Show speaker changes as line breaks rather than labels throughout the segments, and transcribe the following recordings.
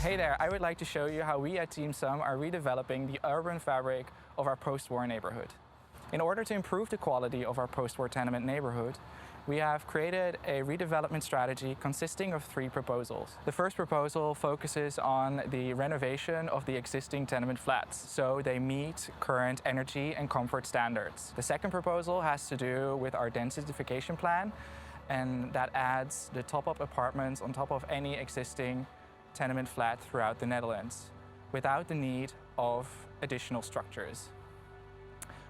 Hey there, I would like to show you how we at Team Sum are redeveloping the urban fabric of our post-war neighborhood. In order to improve the quality of our post-war tenement neighborhood, we have created a redevelopment strategy consisting of 3 proposals. The first proposal focuses on the renovation of the existing tenement flats, so they meet current energy and comfort standards. The second proposal has to do with our densification plan, and that adds the top-up apartments on top of any existing tenement flat throughout the Netherlands, without the need of additional structures.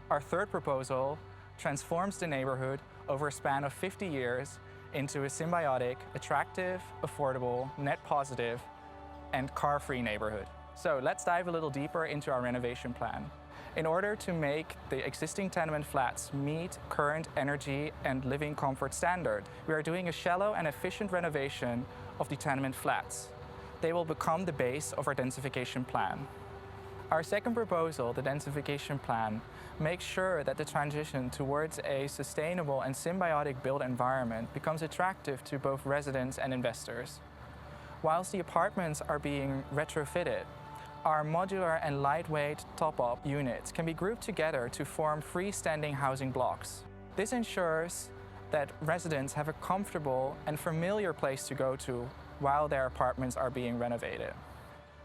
Our third proposal transforms the neighborhood over a span of 50 years into a symbiotic, attractive, affordable, net positive, and car-free neighborhood. So let's dive a little deeper into our renovation plan. In order to make the existing tenement flats meet current energy and living comfort standard, we are doing a shallow and efficient renovation of the tenement flats. They will become the base of our densification plan. Our second proposal, the densification plan, makes sure that the transition towards a sustainable and symbiotic built environment becomes attractive to both residents and investors. Whilst the apartments are being retrofitted, our modular and lightweight top-up units can be grouped together to form freestanding housing blocks. This ensures that residents have a comfortable and familiar place to go to while their apartments are being renovated.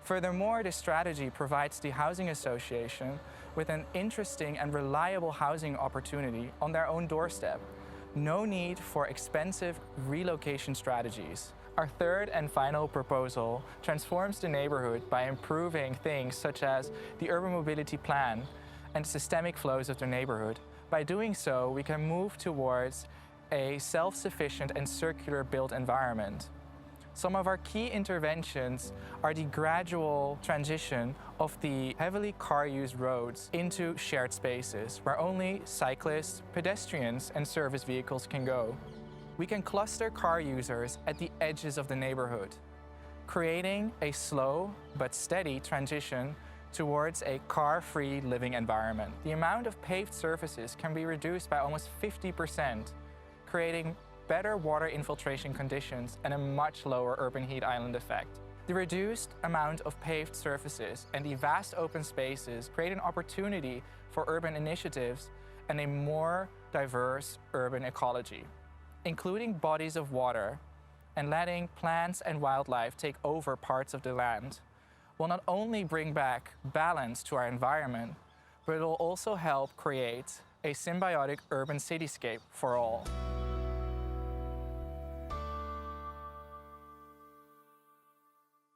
Furthermore, this strategy provides the housing association with an interesting and reliable housing opportunity on their own doorstep. No need for expensive relocation strategies. Our third and final proposal transforms the neighborhood by improving things such as the urban mobility plan and systemic flows of the neighborhood. By doing so, we can move towards a self-sufficient and circular built environment. Some of our key interventions are the gradual transition of the heavily car-used roads into shared spaces where only cyclists, pedestrians, and service vehicles can go. We can cluster car users at the edges of the neighborhood, creating a slow but steady transition towards a car-free living environment. The amount of paved surfaces can be reduced by almost 50%, creating better water infiltration conditions and a much lower urban heat island effect. The reduced amount of paved surfaces and the vast open spaces create an opportunity for urban initiatives and a more diverse urban ecology, including bodies of water, and letting plants and wildlife take over parts of the land will not only bring back balance to our environment, but it will also help create a symbiotic urban cityscape for all.